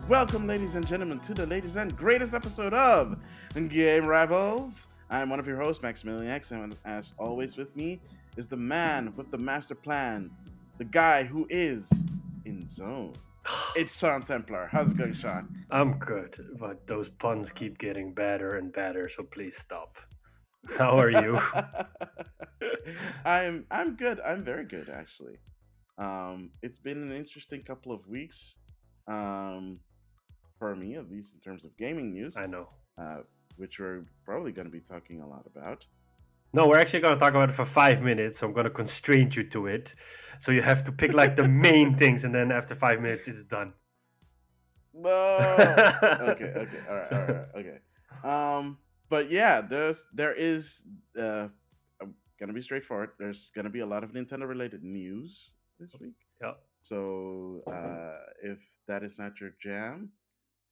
Welcome, ladies and gentlemen, to the latest and greatest episode of Game Rivals. I'm one of your hosts, Maximilian X, and as always, with me is the man with the master plan, the guy who is in zone. It's Sean Templar. How's it going, Sean? I'm good, but those puns keep getting better and better, so please stop. How are you? I'm good. I'm very good, actually. It's been an interesting couple of weeks, um, for me, at least in terms of gaming news, I know. uh, which we're probably going to be talking a lot about. No, we're actually going to talk about it for 5 minutes, so I'm going to constrain you to it. So you have to pick like the main things, and then after 5 minutes, it's done. No. Okay. All right. Okay. But yeah, there is I'm gonna be straightforward. There's gonna be a lot of Nintendo related news this week. Yeah. So if that is not your jam,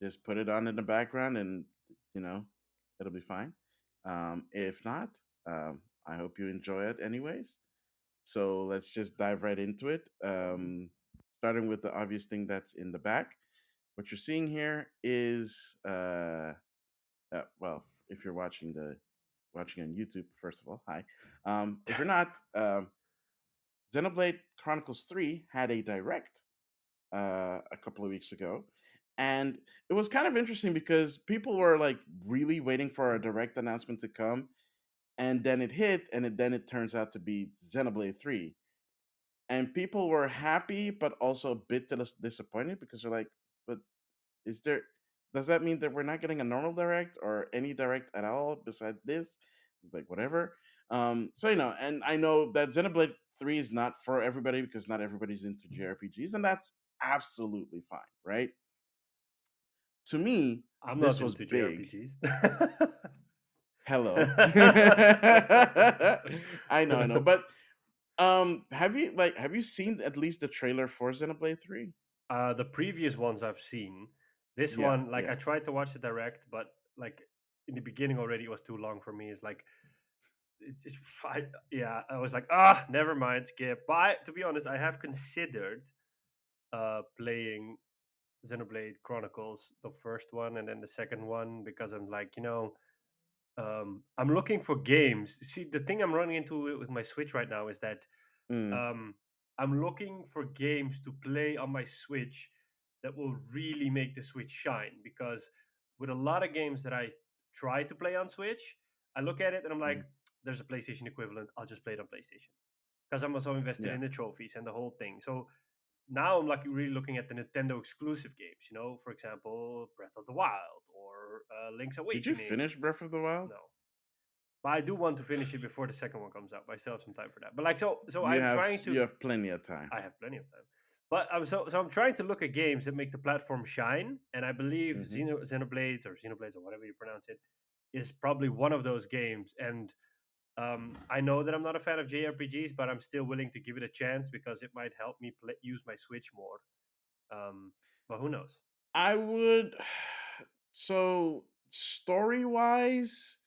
just put it on in the background, and you know it'll be fine. If not, I hope you enjoy it anyways. So let's just dive right into it. Starting with the obvious thing that's in the back. What you're seeing here is, well, if you're watching on YouTube, first of all, hi. If you're not, Xenoblade Chronicles 3 had a direct a couple of weeks ago, and it was kind of interesting because people were like really waiting for a direct announcement to come, and then it hit, and then it turns out to be Xenoblade 3, and people were happy but also a bit disappointed because they're like, but is there does that mean that we're not getting a normal direct or any direct at all besides this? Like whatever. So and I know that Xenoblade 3 is not for everybody because not everybody's into JRPGs, and that's absolutely fine, right? To me, I'm this not was into big. JRPGs. Hello. I know. But have you seen at least the trailer for Xenoblade 3? The previous ones I've seen. This Yeah, one, like, I yeah. tried to watch the direct, but like in the beginning already, it was too long for me. It's like yeah, I was like, never mind, skip. But to be honest, I have considered playing Xenoblade Chronicles, the first one, and then the second one, because I'm like, I'm looking for games. See, the thing I'm running into with my Switch right now is that Mm, um, I'm looking for games to play on my Switch that will really make the Switch shine. Because with a lot of games that I try to play on Switch, I look at it and I'm like, mm, there's a PlayStation equivalent. I'll just play it on PlayStation because I'm also invested yeah. in the trophies and the whole thing. So now I'm like really looking at the Nintendo exclusive games. For example, Breath of the Wild or Link's Did you Awakening. finish Breath of the Wild? No, but I do want to finish it before the second one comes out. But I still have some time for that. But like so You I'm have trying you to. have plenty of time. I have plenty of time. But I'm trying to look at games that make the platform shine, and I believe Hmm. Xenoblades or whatever you pronounce it is probably one of those games. And I know that I'm not a fan of JRPGs, but I'm still willing to give it a chance because it might help me use my Switch more. But who knows? I would. So story wise,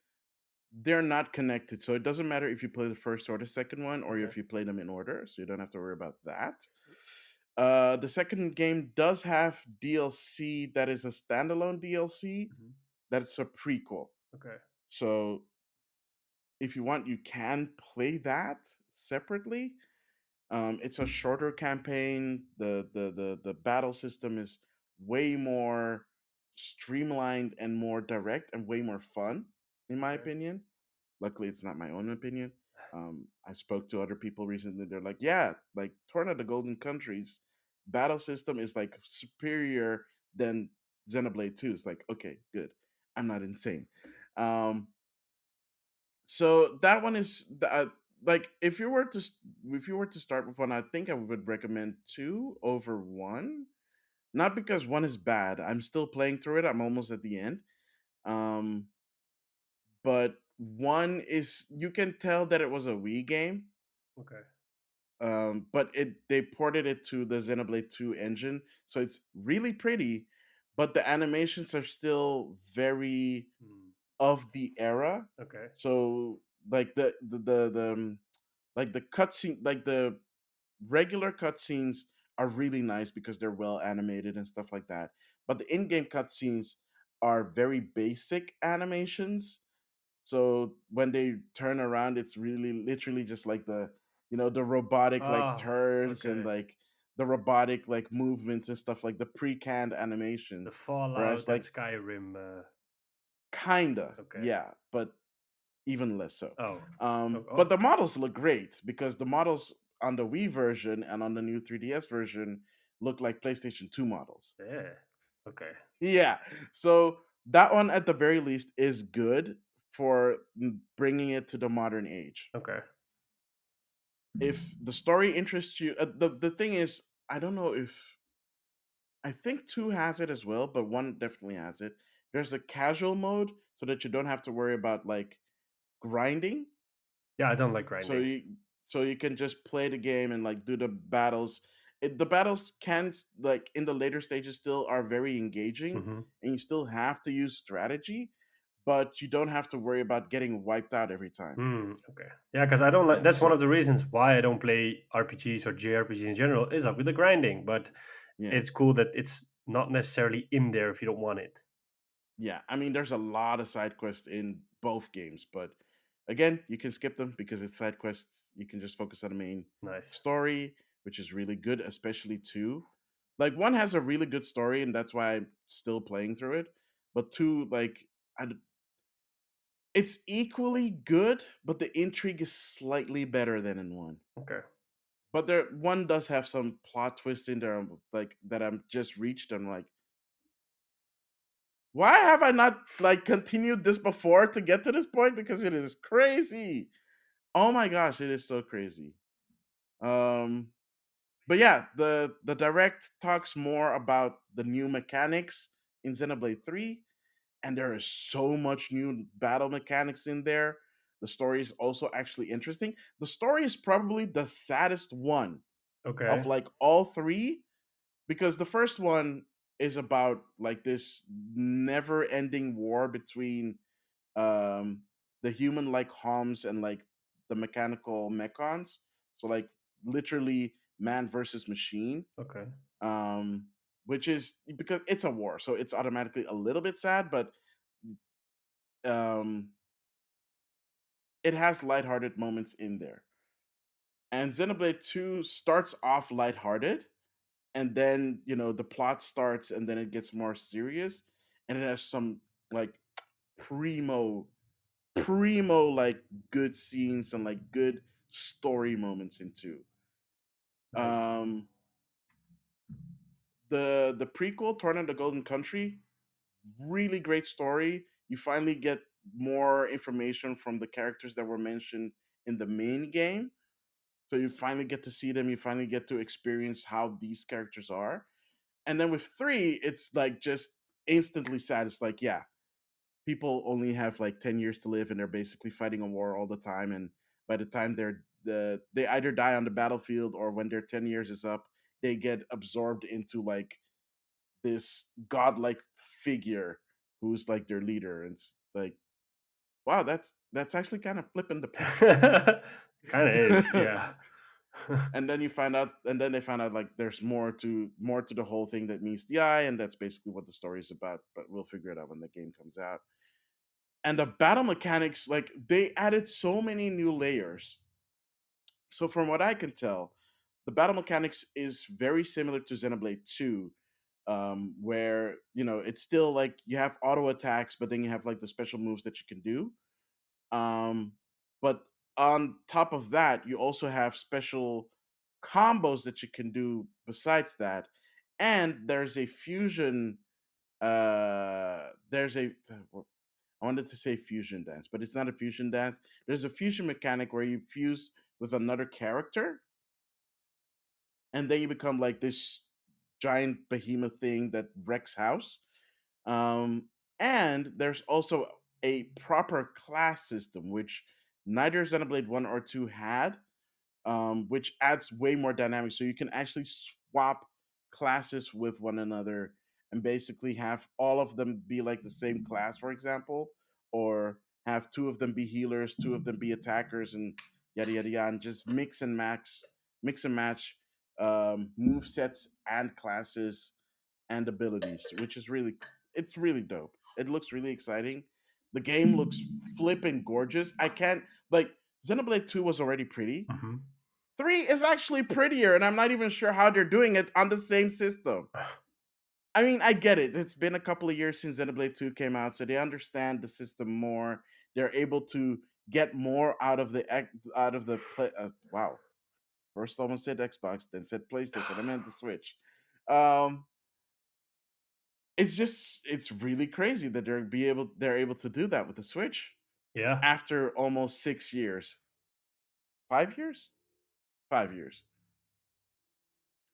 they're not connected. So it doesn't matter if you play the first or the second one, or Okay. if you play them in order. So you don't have to worry about that. The second game does have DLC that is a standalone DLC. Mhm. That's a prequel. Okay. So if you want, you can play that separately. It's a shorter campaign. The battle system is way more streamlined and more direct and way more fun, in my Okay. opinion. Luckily, it's not my own opinion. I spoke to other people recently. They're like, yeah, like Torn of the Golden Countries battle system is like superior than Xenoblade 2. It's like, okay, good. I'm not insane. Um, so that one is like if you were to start with one, I think I would recommend two over one. Not because one is bad. I'm still playing through it. I'm almost at the end. Um, but one is you can tell that it was a Wii game. Okay. But they ported it to the Xenoblade 2 engine, so it's really pretty, but the animations are still very Hmm. of the era. Okay. So like like the cutscene, like the regular cutscenes are really nice because they're well animated and stuff like that. but the in-game cutscenes are very basic animations. So when they turn around, it's really literally just like the robotic like Oh, turns and okay. like the robotic like movements and stuff like the pre-canned The animations. Whereas Fallout and like Skyrim. kinda, Okay. yeah, but even less so. Oh. Oh, But oh. the models look great because the models on the Wii version and on the new 3DS version look like PlayStation 2 models. Yeah. Okay. Yeah. So that one at the very least is good for bringing it to the modern age. Okay. If the story interests you, the thing is, I don't know if I think 2 has it as well, but 1 definitely has it. There's a casual mode so that you don't have to worry about like grinding. Yeah, I don't like So grinding. you can just play the game and like do the battles. The battles can like in the later stages still are very engaging, Hmm. and you still have to use strategy, but you don't have to worry about getting wiped out every time. Okay. Yeah, because I don't like. Yeah. That's one So of the reasons why I don't play RPGs or JRPGs in general. Is up with the grinding, but yeah. it's cool that it's not necessarily in there if you don't want it. Yeah, I mean, there's a lot of side quests in both games, but again, you can skip them because it's side quests. You can just focus on the main Nice. story, which is really good, especially two. Like one has a really good story, and that's why I'm still playing through it. But two, like, it's equally good, but the intrigue is slightly better than in one. Okay. But there, one does have some plot twists in there, like that I'm just reached. I'm like, why have I not like continued this before to get to this point? Because it is crazy. Oh my gosh, it is so crazy. Um, but yeah, the direct talks more about the new mechanics in Xenoblade 3, and there is so much new battle mechanics in there. The story is also actually interesting. The story is probably the saddest one of Okay. like all three because the first one is about like this never-ending war between um the human like Homs and like the mechanical mechons. So like literally man versus machine. Okay. Um which is because it's a war, so it's automatically a little bit sad, but um it has lighthearted moments in there. And Xenoblade 2 starts off lighthearted, and then the plot starts and then it gets more serious, and it has some like primo like good scenes and like good story moments into Nice. um the prequel Torn in the Golden Country. Really great story. You finally get more information from the characters that were mentioned in the main game, so you finally get to see them, you finally get to experience how these characters are. And then with 3 it's like just instantly sad. It's like, yeah, people only have like 10 years to live and they're basically fighting a war all the time, and by the time they either die on the battlefield or when their 10 years is up, they get absorbed into like this godlike figure who's like their leader. And it's like, wow, that's actually kind of flippin' depressing. Kind of is. Yeah. And then they find out like there's more to the whole thing that meets the eye, and that's basically what the story is about, but we'll figure it out when the game comes out. And the battle mechanics, like they added so many new layers. So from what I can tell, the battle mechanics is very similar to Xenoblade 2, where it's still like you have auto attacks, but then you have like the special moves that you can do. um, but on top of that, you also have special combos that you can do besides that. And there's a fusion there's a I wanted to say fusion dance, but it's not a fusion dance. There's a fusion mechanic where you fuse with another character, and then you become like this giant behemoth thing that wrecks house. Um, and there's also a proper class system, which neither Xenoblade 1 or 2 had, which adds way more dynamics. So you can actually swap classes with one another and basically have all of them be like the same class, for example, or have two of them be healers, two of them be attackers, and yada yada yada, and just mix and match move sets and classes. and abilities, which is really it's really dope. It looks really exciting. The game looks flipping gorgeous. I can't like Xenoblade 2 was already pretty. Mhm. 3 is actually prettier, and I'm not even sure how they're doing it on the same system. I mean, I get it. It's been a couple of years since Xenoblade 2 came out, so they understand the system more. They're able to get more out of the play. Wow, first almost said Xbox, then said PlayStation. I meant the Switch. Um, it's just it's really crazy that they're able to do that with the Switch Yeah. after almost 6 years, 5 years, 5 years.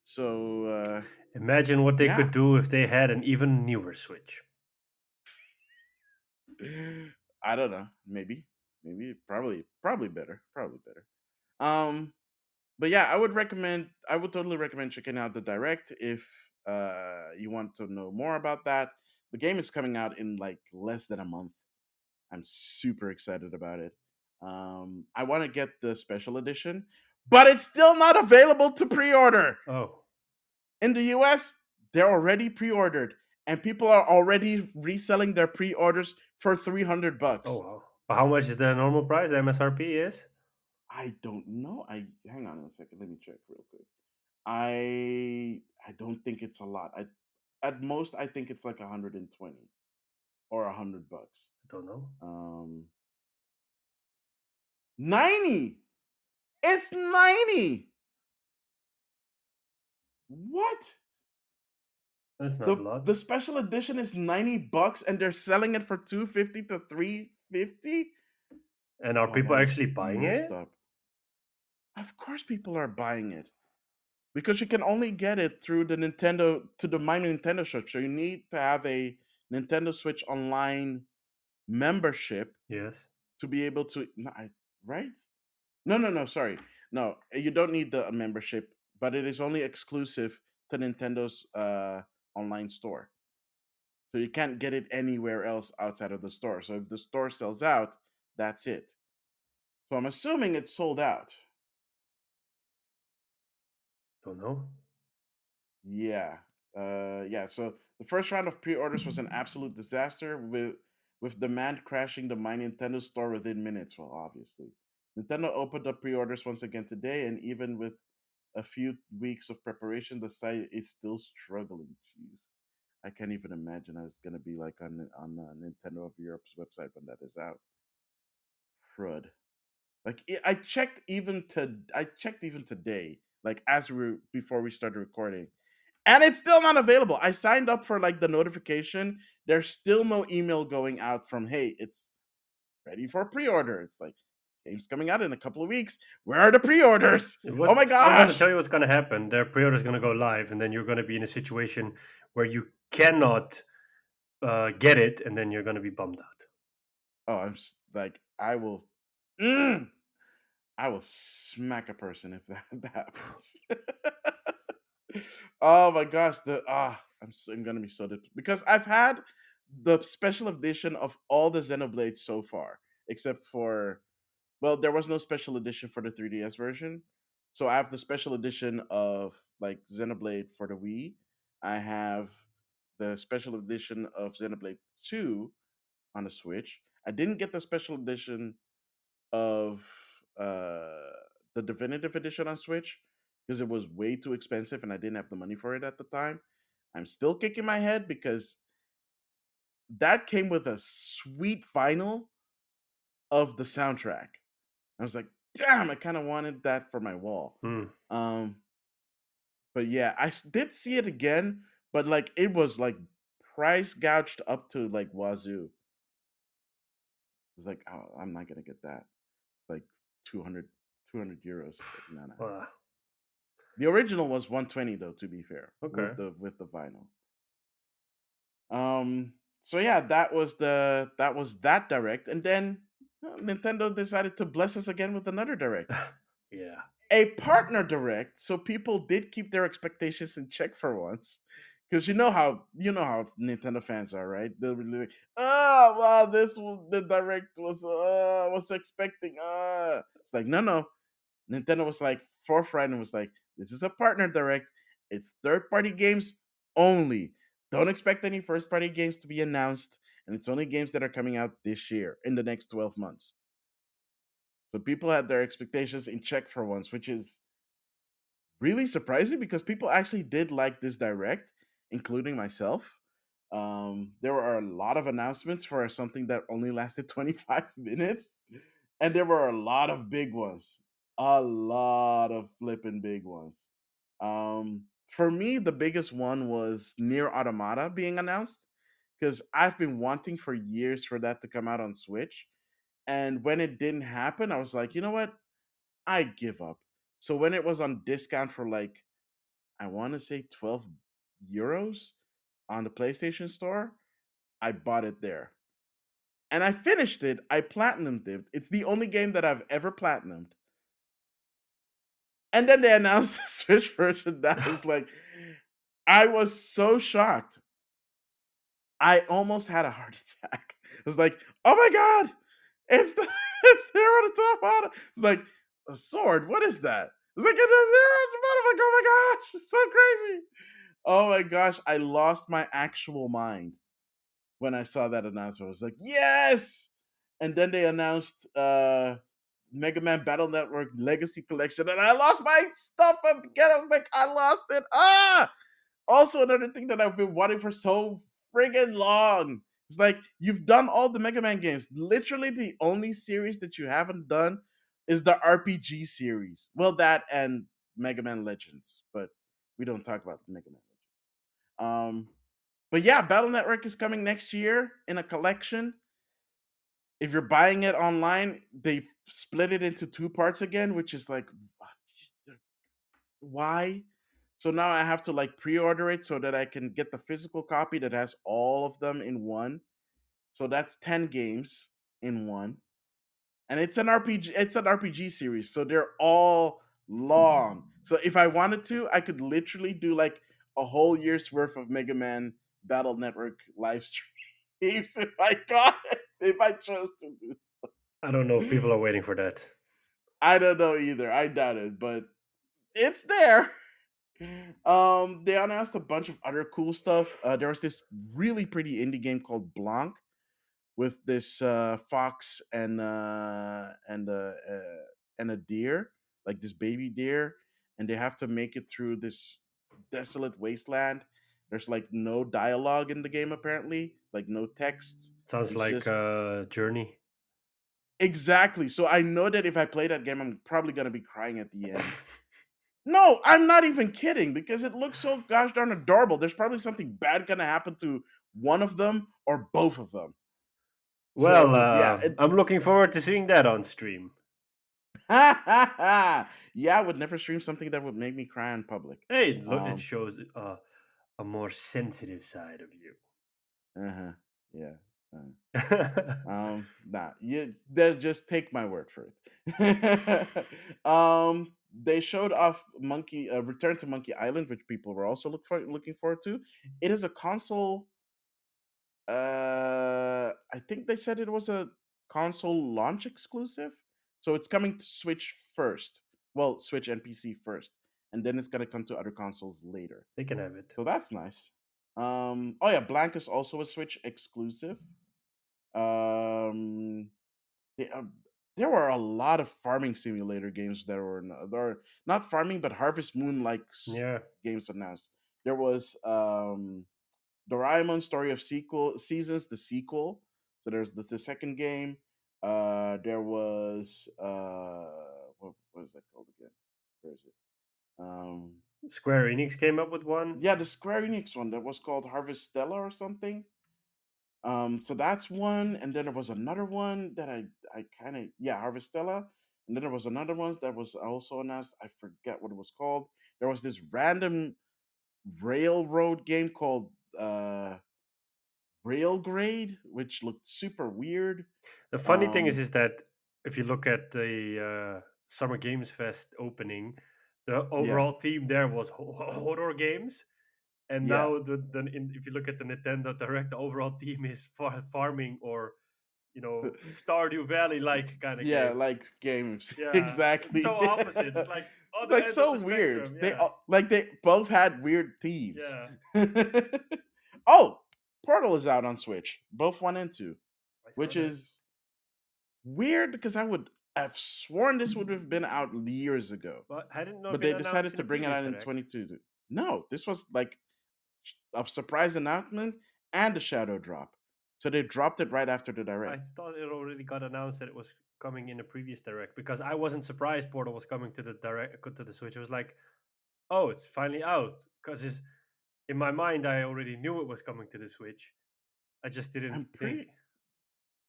So Imagine what they yeah, could do if they had an even newer Switch. I don't know. Maybe, probably better, probably better. Um, but yeah, I would totally recommend checking out the direct if you want to know more about that. The game is coming out in like less than a month. I'm super excited about it. I want to get the special edition, but it's still not available to pre-order Oh. in the US. They're already pre-ordered, and people are already reselling their pre-orders for Oh $300. wow. But how much is the normal price? The MSRP is? I don't know. I hang on a second. Let me check real quick. I don't think it's a lot. I At most I think it's like 120 or $100. I don't know. 90. It's 90. What? That's not a lot. The special edition is $90 and they're selling it for 250 to 350? And are Oh, people that is actually buying messed it? up. Of course people are buying it because you can only get it through the Nintendo to the My Nintendo shop. So you need to have a Nintendo Switch Online membership Yes. to be able to right? No, sorry. No, you don't need the membership, but it is only exclusive to Nintendo's online store. So you can't get it anywhere else outside of the store. So if the store sells out, that's it. So I'm assuming it's sold out. Don't know. Yeah. Yeah, so the first round of pre-orders was an absolute disaster with demand crashing the My Nintendo store within minutes. Well, obviously. Nintendo opened up pre-orders once again today, and even with a few weeks of preparation, the site is still struggling. Jeez. I can't even imagine how it's gonna be like on Nintendo of Europe's website when that is out. Crud. Like I checked even today, like as we before we started recording, and it's still not available. I signed up for like the notification. There's still no email going out from hey, it's ready for pre-order. It's like game's coming out in a couple of weeks. Where are the pre-orders? Oh What my I'm gonna tell gosh! you what's gonna happen. Their pre-order is gonna go live, and then you're gonna be in a situation where you cannot get it, and then you're gonna be bummed out. Oh, like mm, I will smack a person if that happens. Oh my gosh, I'm gonna be so because I've had the special edition of all the Xenoblades so far, except for well, there was no special edition for the 3DS version. So I have the special edition of like Xenoblade for the Wii. I have the special edition of Xenoblade 2 on the Switch. I didn't get the special edition of the definitive edition on Switch because it was way too expensive and I didn't have the money for it at the time. I'm still kicking my head because that came with a sweet vinyl of the soundtrack. I was like, damn, I kind of wanted that for my wall. Hmm. Um, but yeah, did see it again, but like it was like price gouged up to like wazoo. It was like, oh, I'm not gonna get that. Like 200, 200 euros. Like, no, no. Wow. The original was 120 though, to be fair, Okay. with the vinyl. So yeah, that was that direct, and then Nintendo decided to bless us again with another direct. Yeah. A partner direct, so people did keep their expectations in check for once. Because you know how Nintendo fans are, right? They'll be like, "Oh, wow, the direct was expecting." It's like no. Nintendo was like forthright and was like, "This is a partner direct. It's third party games only. Don't expect any first party games to be announced, and it's only games that are coming out this year in the next 12 months. So people had their expectations in check for once, which is really surprising because people actually did like this direct, including myself. There were a lot of announcements for something that only lasted 25 minutes, and there were a lot of big ones, a lot of flipping big ones. For me, the biggest one was Near Automata being announced because I've been wanting for years for that to come out on Switch. And when it didn't happen, I was like, you know what? I give up. So when it was on discount for like, I want to say 12 euros on the PlayStation Store, I bought it there. And I finished it. I platinumed it. It's the only game that I've ever platinumed. And then they announced the Switch version. That was like, I was so shocked. I almost had a heart attack. It was like, oh my god, it's the it's Zero to Automata. It's like a sword. What is that? It's like it's a Zero to Automata. I'm like, oh my gosh, it's so crazy. Oh my gosh, I lost my actual mind when I saw that announcement. I was like, yes! And then they announced Mega Man Battle Network Legacy Collection, and I lost my stuff again. I was like, I lost it. Ah! Also, another thing that I've been wanting for so friggin' long. It's like you've done all the Mega Man games. Literally, the only series that you haven't done is the RPG series. Well, that and Mega Man Legends, but we don't talk about Mega Man Legends. But yeah, Battle Network is coming next year in a collection. If you're buying it online, they split it into two parts again, which is like, why? So now I have to like pre-order it so that I can get the physical copy that has all of them in one. So that's 10 games in one. And it's an RPG, it's an RPG series, so they're all long. So if I wanted to, I could literally do like a whole year's worth of Mega Man Battle Network live streams if I got it, if I chose to do. I don't know if people are waiting for that. I don't know either. I doubt it, but it's there. They announced a bunch of other cool stuff. There was this really pretty indie game called Blanc with this fox and a deer, like this baby deer, and they have to make it through this desolate wasteland. There's like no dialogue in the game apparently, like no text. Sounds It's like just Journey. exactly. So I know that if I play that game, I'm probably gonna be crying at the end. No, I'm not even kidding because it looks so gosh darn adorable. There's probably something bad gonna happen to one of them or both of them. Well, So yeah, I'm looking forward to seeing that on stream. yeah, I would never stream something that would make me cry in public. Hey, look, it Um, shows a more sensitive side of you. uh-huh, yeah. Nah, you just take my word for it. They showed off Monkey Return to Monkey Island, which people were also looking forward to. It is a console. I think they said it was a console launch exclusive, so it's coming to Switch first. Well, Switch and PC first, and then it's gonna come to other consoles later. They can have it. So that's nice. Oh yeah, Blank is also a Switch exclusive. Um, they, there were a lot of farming simulator games that were they're not farming, but Harvest Moon like Yeah, games announced. There was Doraemon Story of Sequel Seasons, the sequel. So there's the second game. There was what is that called again? Where is it? Um, Square Enix came up with one. yeah, the Square Enix one that was called Harvest Stella or something. So that's one, and then there was another one that I kind of yeah Harvestella, and then there was another one that was also announced. I forget what it was called. There was this random railroad game called Railgrade, which looked super weird. The funny thing Um, is that if you look at the Summer Games Fest opening, the yeah, overall theme there was horror games, and yeah, now if you look at the Nintendo Direct, the overall theme is farming or Stardew Valley like kind of yeah, games. like games Yeah, it's so exactly. opposite. It's like other Like end of so the weird. spectrum. They Yeah, like they both had weird themes. yeah. Oh, Portal is out on Switch, both one and two, I saw which that. is weird because I would have sworn this would have been out years ago, But had it not but been they announced decided in to the bring it previous out in direct? 22. No, this was like a surprise announcement and a shadow drop. So they dropped it right after the I direct. thought it already got announced that it was coming in the previous direct because I wasn't surprised Portal was coming to the direct to the Switch. It was like, oh, it's finally out because in my mind I already knew it was coming to the Switch. I just didn't I'm think. pretty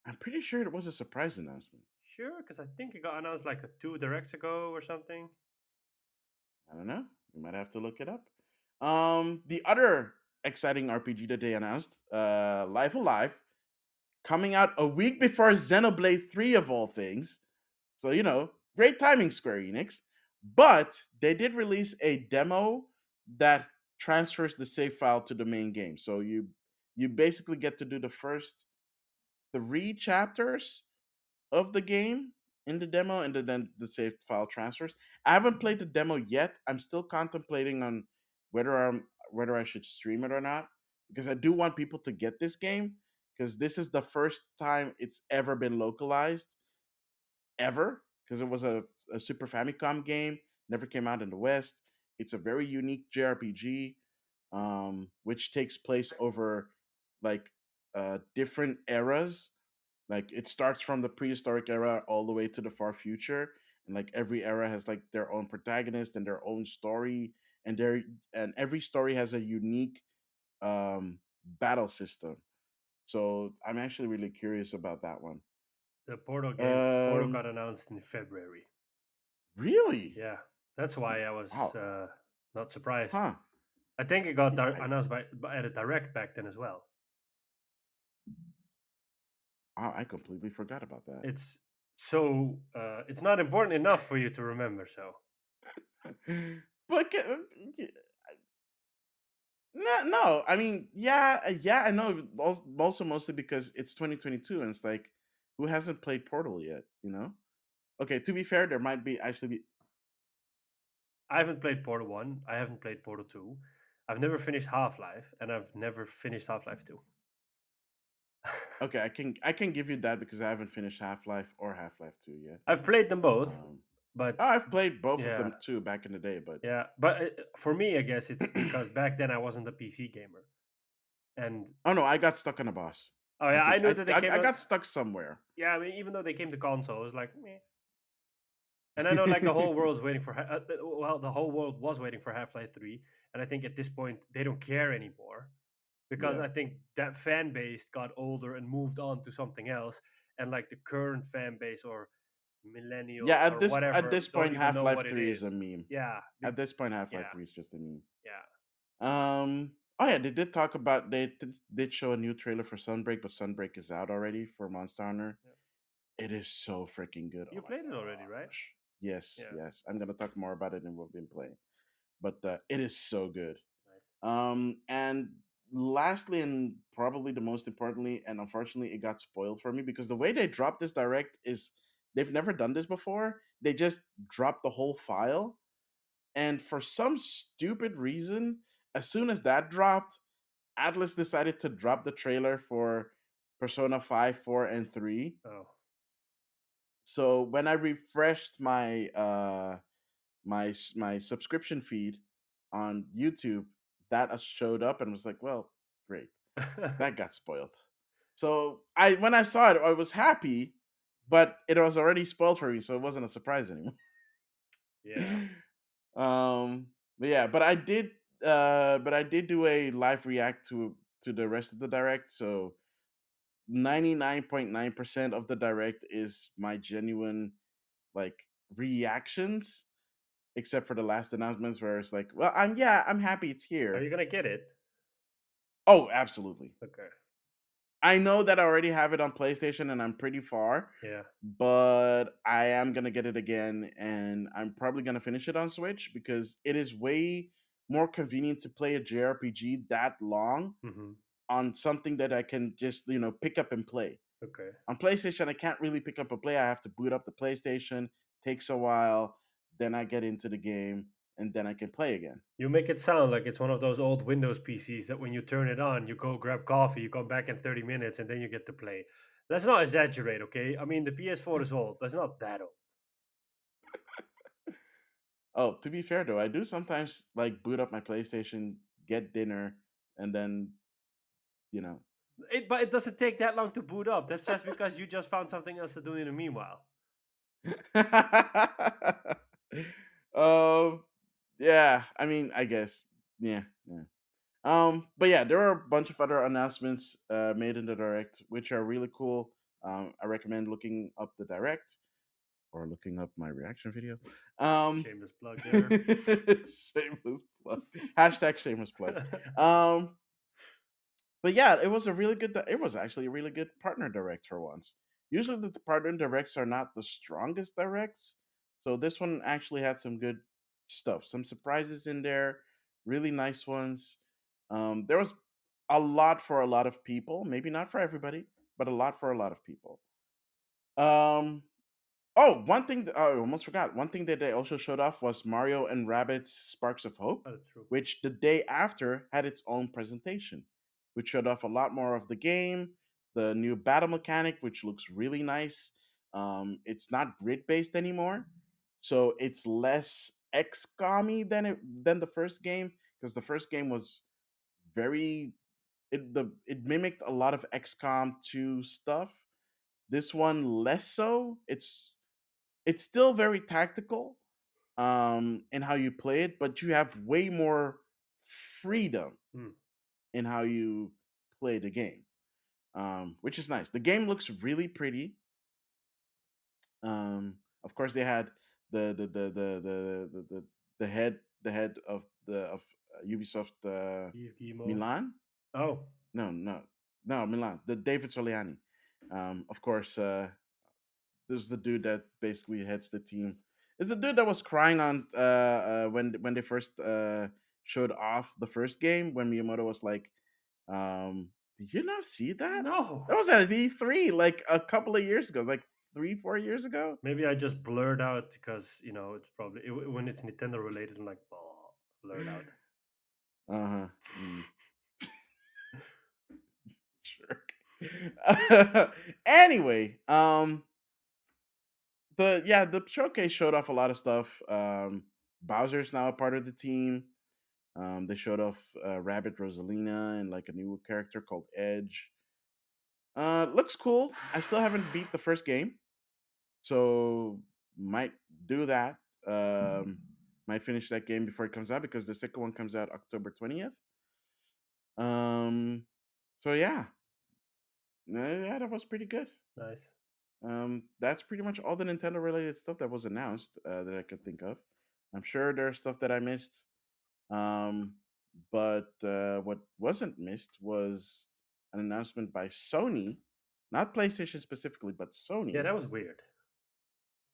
I'm pretty sure it was a surprise announcement. Sure, because I think it got announced like two directs ago or something. I don't know. We might have to look it up. The other exciting RPG that they announced, Life Alive, coming out a week before Xenoblade 3 of all things. So, great timing, Square Enix. But they did release a demo that transfers the save file to the main game. So you basically get to do the first three chapters of the game in the demo, and then the save file transfers. I haven't played the demo yet. I'm still contemplating on whether I should stream it or not, because I do want people to get this game, because this is the first time it's ever been localized ever, because it was a Super Famicom game, never came out in the West. It's a very unique JRPG, which takes place over like different eras. Like it starts from the prehistoric era all the way to the far future, and like every era has like their own protagonist and their own story, and every story has a unique battle system. So I'm actually really curious about that one. The Portal got Um, announced in February. really? Yeah, that's why I was Wow. not surprised. Huh. I think it got I announced by at a direct back then as well. I completely forgot about that. It's it's not important enough for you to remember. So But no, no. I mean, yeah, yeah. I know. Also, mostly because it's 2022, and it's like, who hasn't played Portal yet? Okay. To be fair, there might be actually be. I haven't played Portal One. I haven't played Portal Two. I've never finished Half Life, and I've never finished Half Life Two. Okay, I can give you that because I haven't finished Half Life or Half Life 2 yet. I've played them both, Um, but I've played both of yeah, them too back in the day, but yeah. But for me, I guess it's because back then I wasn't a PC gamer, and oh no, I got stuck on a boss. oh I yeah, I think knew that they came I out. got stuck somewhere. Yeah, I mean, even though they came to console, it was like, meh. And I know like the whole world's waiting for well, the whole world was waiting for Half Life Three, and I think at this point they don't care anymore because Yeah. I think that fan base got older and moved on to something else, and like the current fan base or Yeah, millennials or at whatever this don't point even Half know what Life it 3 is a is. meme. Yeah, At this point Half Life yeah, 3 is just a meme. yeah. Oh yeah, they did talk about did show a new trailer for Sunbreak, but Sunbreak is out already for Monster Hunter. Yeah. It is so freaking good. You Oh my played it already, right? gosh. Yes, Yeah, yes. I'm gonna talk more about it than what we've been playing. But it is so good. nice. And lastly, and probably the most importantly, and unfortunately, it got spoiled for me because the way they dropped this direct is they've never done this before. They just dropped the whole file, and for some stupid reason, as soon as that dropped, Atlas decided to drop the trailer for Persona 5, 4, and 3. Oh, So when I refreshed my subscription feed on YouTube, that showed up and was like, well, great. That got spoiled. So I when I saw it, I was happy, but it was already spoiled for me, so it wasn't a surprise anymore. yeah. But yeah, but I did do a live react to the rest of the direct. So 99.9% of the direct is my genuine like reactions, except for the last announcements where it's like, well, I'm happy it's Are here. you gonna get it? Oh, absolutely. Okay. I know that I already have it on PlayStation and I'm pretty far, Yeah. but I am gonna get it again, and I'm probably gonna finish it on Switch because it is way more convenient to play a JRPG that long Hmm. on something that I can just pick up and play. Okay. On PlayStation, I can't really pick up and play. I have to boot up the PlayStation. Takes a while. Then I get into the game. and then I can play again. You make it sound like it's one of those old Windows PCs that when you turn it on, you go grab coffee, you come back in 30 minutes, and then you get to play. Let's not exaggerate, okay? I mean, the PS4 is old. That's not that old. Oh, to be fair though, I do sometimes like boot up my PlayStation, get dinner, and then you know. But it doesn't take that long to boot up. That's just because you just found something else to do in the meanwhile. um, yeah. I mean, I guess. Yeah, yeah. But yeah, there are a bunch of other announcements made in the direct, which are really cool. I recommend looking up the direct or looking up my reaction video. Shameless plug there. Shameless plug. Hashtag shameless plug. Um, but yeah, it was a really good. It was actually a really good partner direct for once. Usually, the partner directs are not the strongest directs, so this one actually had some good stuff. Some surprises in there, really nice ones. There was a lot for a lot of people. Maybe not for everybody, but a lot for a lot of people. Um, Oh, one thing I almost forgot. One thing that they also showed off was Mario and Rabbids Sparks of Hope, Oh, that's true. which the day after had its own presentation, which showed off a lot more of the game, the new battle mechanic, which looks really nice. It's not grid based anymore, so it's less XCOM than the first game because the first game was very it mimicked a lot of XCOM 2 stuff. This one less so. It's still very tactical in how you play it, but you have way more freedom Hmm. in how you play the game, which is nice. The game looks really pretty. Of course, they had the head of Ubisoft Yves Guillemot. Milan. Oh, No, Milan. The David Soliani. Of course, this is the dude that basically heads the team. It's the dude that was crying on when they first showed off the first game when Miyamoto was like, "Did you not see that? no. That was at E3 like a couple of years ago, like 3-4 years ago." Maybe I just blurred out because, it's probably, when it's Nintendo related, I'm like, oh, blurred out. Uh huh. Mm, sure. Anyway, the showcase showed off a lot of stuff. Bowser's now a part of the team. They showed off Rabbit Rosalina and like a new character called Edge. Looks cool. I still haven't beat the first game, so might do that. Might finish that game before it comes out because the second one comes out October 20th. Um, so yeah, that was pretty good. Nice. That's pretty much all the Nintendo related stuff that was announced that I could think of. I'm sure there's stuff that I missed. Um, but what wasn't missed was an announcement by Sony, not PlayStation specifically, but Yeah, Sony, that was weird.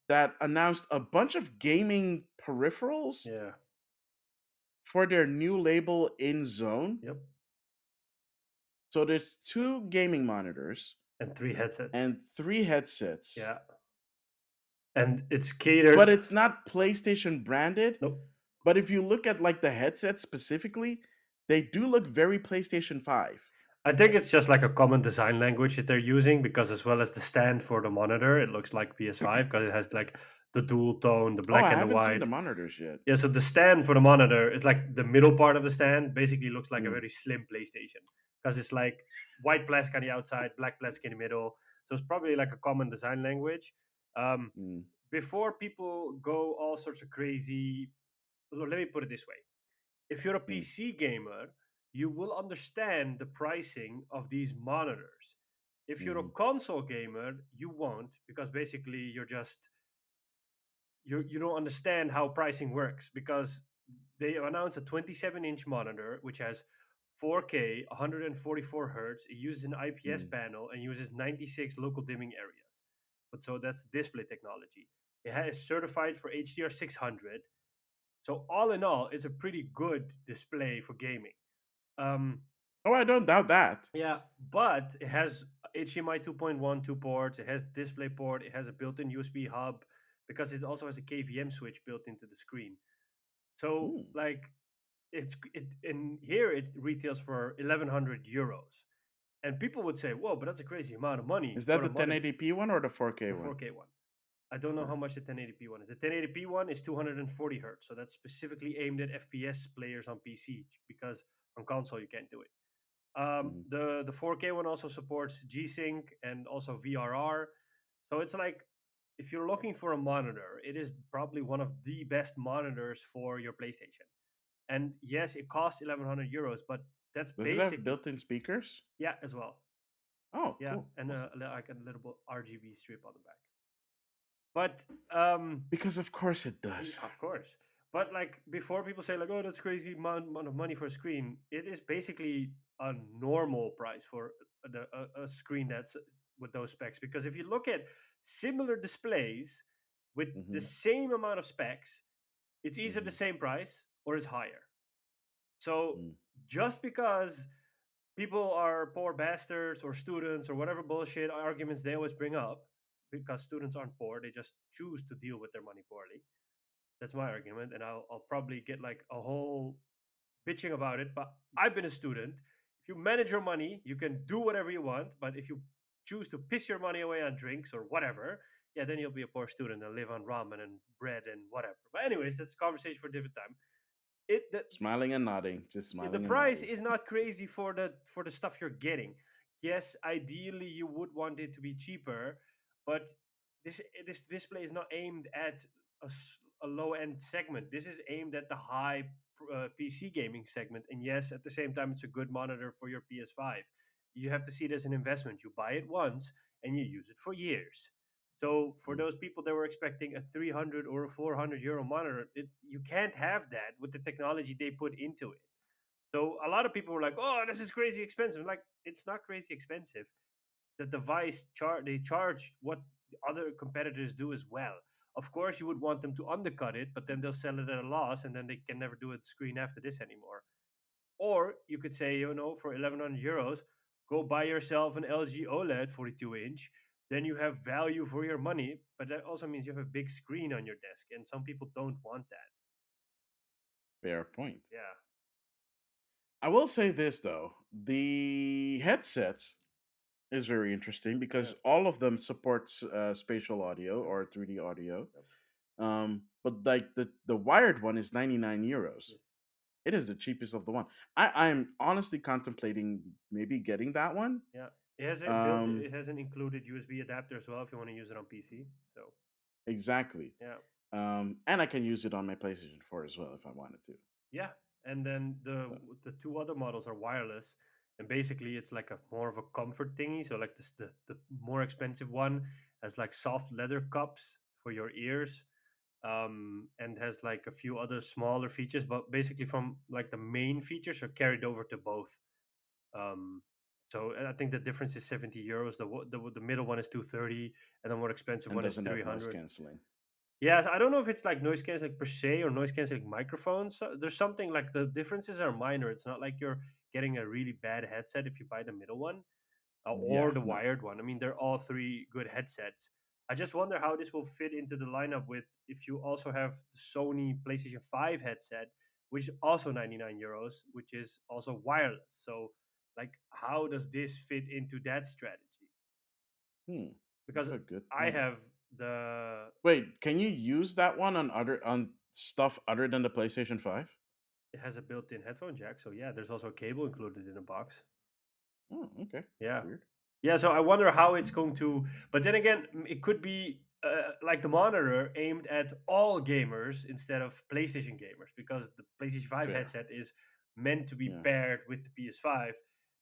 that announced a bunch of gaming peripherals Yeah. for their new label InZone. Yep. So there's two gaming monitors And 3 headsets. and three headsets, Yeah. And it's but catered. it's not PlayStation branded. Nope. But if you look at like the headsets specifically, they do look very PlayStation 5. I think it's just like a common design language that they're using because, as well as the stand for the monitor, it looks like PS5 because it has like the dual tone, the Oh, black I and the haven't seen white. the monitors yet. Yeah, so the stand for the monitor, it's like the middle part of the stand basically looks like a Mm, very slim PlayStation because it's like white plastic on the outside, black plastic in the middle. So it's probably like a common design language. Um, mm, Before people go all sorts of crazy, let me put it this way: if you're a mm, PC gamer, you will understand the pricing of these monitors. If you're a mhm, console gamer, you won't because basically you don't understand how pricing works because they announced a 27-inch monitor which has 4K, 144 hertz. It uses an IPS mm. panel and uses 96 local dimming areas. But so that's display technology. Is certified for HDR 600. So all in all, it's a pretty good display for gaming. Um, Oh, I don't doubt that. yeah, but it has HDMI 2.1 two ports. It has DisplayPort. It has a built-in USB hub because it also has a KVM switch built into the screen. So Hmm. like it in here it retails for 1100 euros, and people would say, "Whoa, but that's a crazy amount of money Is for that a the monitor, 1080p one or the 4K the one? 4K one." I don't know Uh, how much the 1080p one is. The 1080p one is 240 hertz, so that's specifically aimed at FPS players on PC because on console you can't do it. mhm. The 4K one also supports G-Sync and also VRR. So it's like if you're looking for a monitor, it is probably one of the best monitors for your PlayStation. And yes, it costs 1100 euros, but that's Does it have basically, built-in speakers? yeah, as well. Oh, Yeah, cool. and Awesome. like a little RGB strip on the back. But Because of course it does. of course. But like before, people say like, "Oh, that's crazy amount of money for a screen." It is basically a normal price for a screen that's with those specs. Because if you look at similar displays with the Hmm. same amount of specs, it's either the Hmm. same price or it's higher. So Mm. just because people are poor bastards or students or whatever bullshit arguments they always bring up, because students aren't poor, they just choose to deal with their money poorly. That's my argument, and I'll probably get like a whole bitching about it. But I've been a student. If you manage your money, you can do whatever you want. But if you choose to piss your money away on drinks or whatever, yeah, then you'll be a poor student and live on ramen and bread and whatever. But anyways, that's a conversation for a different time. It Smiling and nodding, just the smiling and price nodding. is not crazy for the stuff you're getting. Yes, ideally you would want it to be cheaper, but this display is not aimed at a low end segment. This is aimed at the high PC gaming segment, and yes, at the same time, it's a good monitor for your PS5. You have to see it as an investment. You buy it once and you use it for years. So for Mm. those people that were expecting a 300 or a 400 euro monitor, you can't have that with the technology they put into it. So a lot of people were like, "Oh, this is crazy expensive." Like, it's not crazy expensive. The device they charge what the other competitors do as well. Of course, you would want them to undercut it, but then they'll sell it at a loss, and then they can never do a screen after this anymore. Or you could say, for 1100 euros, go buy yourself an LG OLED 42 inch. Then you have value for your money, but that also means you have a big screen on your desk, and some people don't want that. Fair point. Yeah, I will say this though, the headset is very interesting yeah, because all of them supports spatial audio yep, or 3D audio. yep, But like the wired one is 99 euros. yes. It is the cheapest of the one. I'm honestly contemplating maybe getting that one. Yeah, it has a built. Um, It has an included USB adapter as well if you want to use it on PC. So exactly. yeah, And I can use it on my PlayStation 4 as well if I wanted to. yeah. And then So, the two other models are wireless, and basically it's like a more of a comfort thingy. So like this, the more expensive one has like soft leather cups for your ears, and has like a few other smaller features. But basically, from like the main features are carried over to both. Um, so I think the difference is 70 euros. The middle one is 230, and the more expensive and one is doesn't have noise 300. canceling. Yeah, I don't know if it's like noise canceling per se or noise canceling microphones. So there's something like the differences are minor. It's not like you're getting a really bad headset if you buy the middle one Yeah, or the no. wired one. I mean, they're all three good headsets. I just wonder how this will fit into the lineup with if you also have the Sony PlayStation 5 headset, which is also 99 euros, which is also wireless. So, like, how does this fit into that strategy? Hmm. That's Because a good I point. have the Wait, can you use that one on stuff other than the PlayStation 5? it has a built-in headphone jack. So yeah, there's also a cable included in the box. Oh, okay. Yeah. Weird. Yeah, so I wonder how it's going to. But then again, it could be like the monitor aimed at all gamers instead of PlayStation gamers, because the PlayStation 5 Fair. headset is meant to be Yeah. paired with the PS5.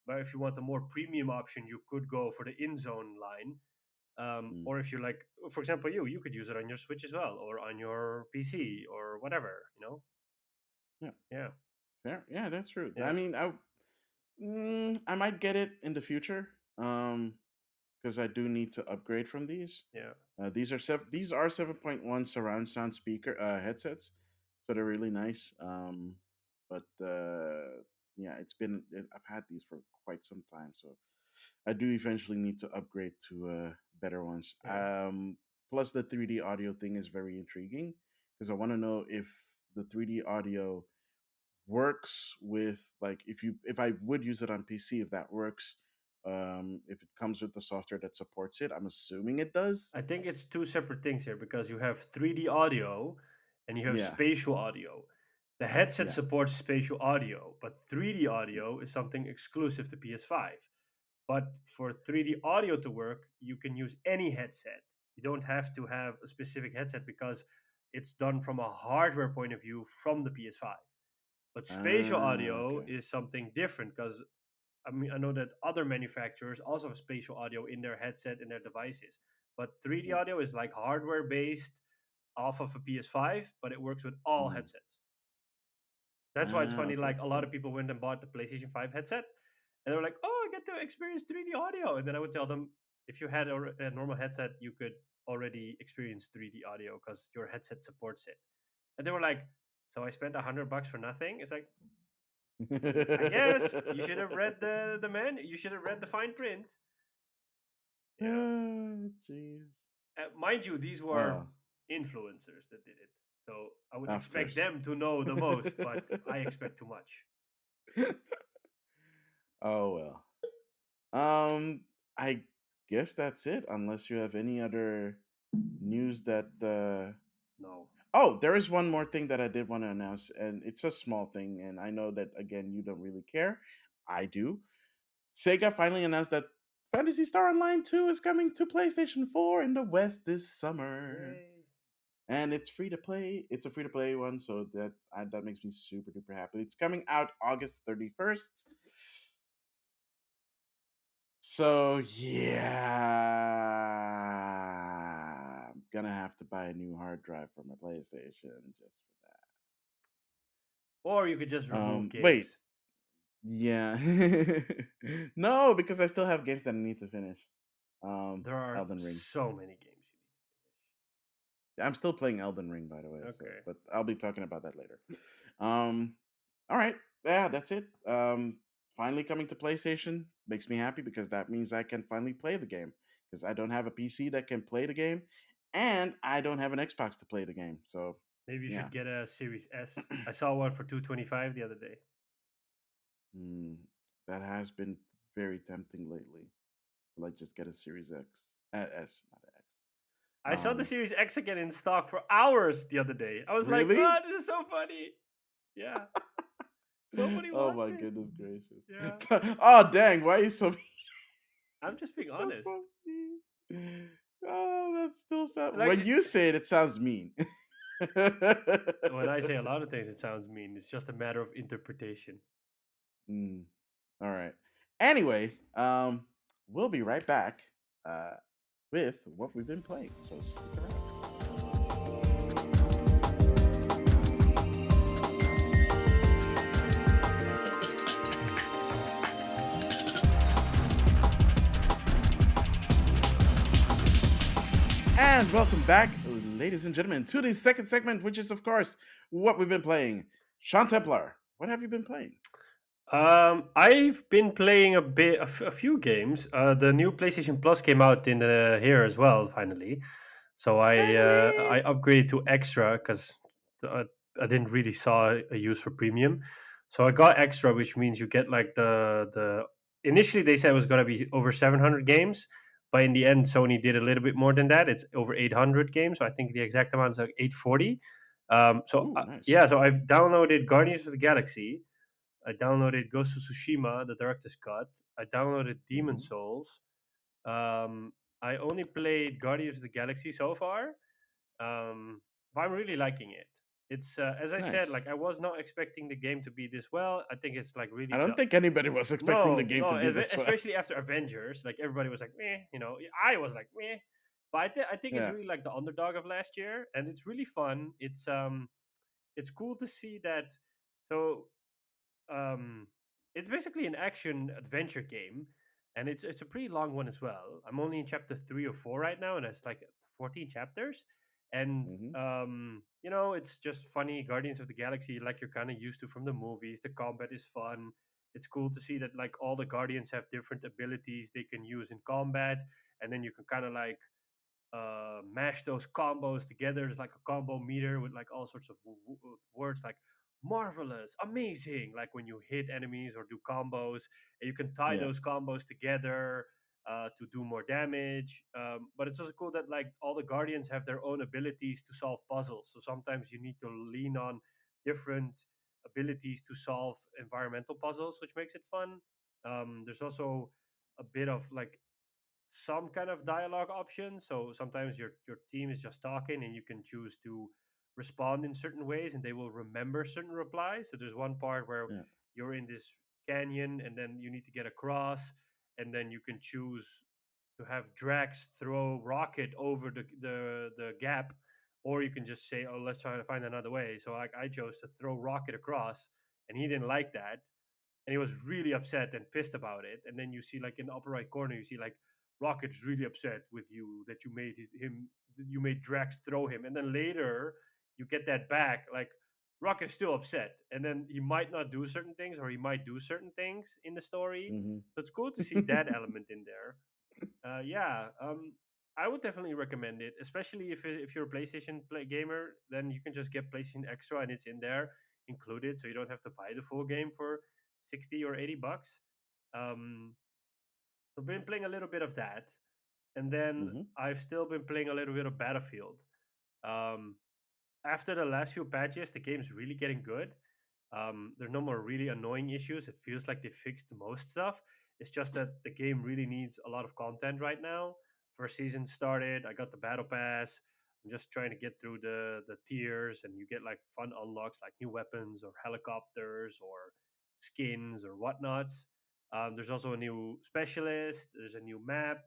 But if you want a more premium option, you could go for the InZone line. Mm. Or if you like, for example, you could use it on your Switch as well, or on your PC, or whatever. Yeah. Yeah, Fair. Yeah, that's true. yeah, I mean, I might get it in the future. Because I do need to upgrade from these. yeah, These are 7.1 surround sound speaker headsets, so they're really nice. But yeah, I've had these for quite some time, so I do eventually need to upgrade to better ones. yeah. Plus, the 3D audio thing is very intriguing because I want to know if the 3D audio works with, like, if I would use it on PC, if that works, if it comes with the software that supports it. I'm assuming it does. I think it's two separate things here because you have 3D audio and you have Yeah, spatial audio. The headset yeah. supports spatial audio, but 3D audio is something exclusive to PS5. But for 3D audio to work, you can use any headset. You don't have to have a specific headset because it's done from a hardware point of view from the PS5. But spatial audio Okay. is something different because I mean I know that other manufacturers also have spatial audio in their headset in their devices. But 3D Yeah. audio is like hardware based off of a PS5, but it works with all Mhm. headsets. That's why it's funny. Okay. Like a lot of people went and bought the PlayStation 5 headset, and they were like, "Oh, I get to experience 3D audio." And then I would tell them, if you had a normal headset, you could already experience 3D audio because your headset supports it. And they were like, "So I spent $100 for nothing?" It's like, I guess you should have read the man. You should have read the fine print. Yeah, Jeez. mind you, these were Oh, influencers that did it, so I would of expect course. them to know the most. But I expect too much. Oh well. I guess that's it. Unless you have any other news that. No, Oh, there is one more thing that I did want to announce, and it's a small thing, and I know that again you don't really care. I do. Sega finally announced that Fantasy Star Online 2 is coming to PlayStation 4 in the West this summer. yay! And it's free to play. It's a free to play one, so that makes me super duper happy. It's coming out August 31st. So yeah, I'm gonna have to buy a new hard drive for my PlayStation just for Or you could just that. remove Wait, games. yeah, no, because I still have games that I need to finish. There are Elden Ring. so many games you I'm still playing Elden Ring, by the way. need to So, finish. Okay. but I'll be talking about that later. Um, all right, yeah, that's it. Finally coming to PlayStation makes me happy because that means I can finally play the game because I don't have a PC that can play the game, and I don't have an Xbox to play the game. So, Maybe you yeah, should get a Series S. I saw one for 225 the other day. mm, that has been very tempting lately. Like, just get a Series X, S, not an X. I saw the Um, Series X again in stock for hours the other day. I was like, really? "Oh, this is so funny." Yeah, nobody Oh wants my it. goodness gracious! Yeah, Oh dang! Why are you so I'm just being That's honest. so mean. Oh, that's still so. Like When you say it, it sounds mean. when I say a lot of things, it sounds mean. It's just a matter of interpretation. Mm, all right. Anyway, we'll be right back uh, with what we've been playing. So stick around. And welcome back, ladies and gentlemen, to the second segment, which is, of course, what we've been playing. Sean Templar, what have you been playing? I've been playing a few games. The new PlayStation Plus came out in here as well, finally. So I Finally. upgraded to extra because I, I didn't really saw a use for premium. So I got extra, which means you get like the. Initially they said it was gonna be over 700 games, but in the end Sony did a little bit more than that. It's over 800 games. So I think the exact amount is like 840. Ooh, nice. Yeah, so I downloaded Guardians of the Galaxy. I downloaded Ghost of Tsushima, the director's cut. I downloaded Demon Hmm. Souls. Um, I only played Guardians of the Galaxy so far, but I'm really liking it. It's as I said, Nice. like I was not expecting the game to be this well. I think it's like I really don't the think anybody was expecting the game to be this well. especially after Avengers, like everybody was like, meh, you know. I was like, meh, but I think it's Yeah. really like the underdog of last year, and it's really fun. It's cool to see that. So um it's basically an action adventure game, and it's a pretty long one as well. I'm only in chapter 3 or 4 right now, and it's like 14 chapters. And Hmm. you know, it's just funny Guardians of the Galaxy like you're kind of used to from the movies. The combat is fun. It's cool to see that like all the guardians have different abilities they can use in combat, and then you can kind of like mash those combos together. There's like a combo meter with like all sorts of words like marvelous, amazing, like when you hit enemies or do combos, and you can tie Yeah. those combos together to do more damage. But it's also cool that like all the guardians have their own abilities to solve puzzles. So sometimes you need to lean on different abilities to solve environmental puzzles, which makes it fun. There's also a bit of like some kind of dialogue option. So sometimes your team is just talking, and you can choose to respond in certain ways, and they will remember certain replies. So there's one part where Yeah. you're in this canyon, and then you need to get across, and then you can choose to have Drax throw Rocket over the gap, or you can just say, "Oh, let's try to find another way." So I chose to throw Rocket across, and he didn't like that, and he was really upset and pissed about it. And then you see like in the upper right corner, you see like Rocket's really upset with you that you made him, you made Drax throw him, and then later you get that back. Like Rocket's still upset, and then he might not do certain things, or he might do certain things in the story. Hmm. So it's cool to see that element in there. Yeah, I would definitely recommend it, especially if you're a PlayStation gamer. Then you can just get PlayStation Extra, and it's in there included, so you don't have to buy the full game for 60 or 80 bucks. Um, so I've been playing a little bit of that, and then Hmm. I've still been playing a little bit of Battlefield. Um, After the last few patches, the game's really getting good. There's no more really annoying issues. It feels like they fixed most stuff. It's just that the game really needs a lot of content right now. First season started. I got the battle pass. I'm just trying to get through the tiers, and you get like fun unlocks like new weapons or helicopters or skins or whatnots. There's also a new specialist. There's a new map.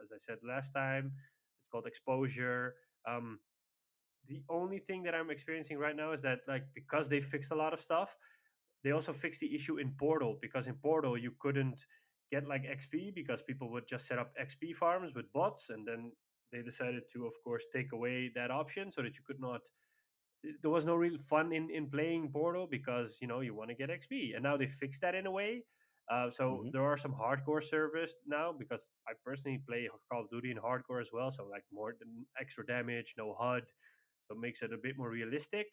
As I said last time, it's called Exposure. Um, the only thing that I'm experiencing right now is that like because they fixed a lot of stuff, they also fixed the issue in Portal, because in Portal you couldn't get like XP because people would just set up XP farms with bots, and then they decided to of course take away that option so that you could not, there was no real fun in playing Portal because you know you want to get XP, and now they fixed that in a way. So Hmm. there are some hardcore servers now because I personally play Call of Duty in hardcore as well. So like more than extra damage, no HUD, so it makes it a bit more realistic.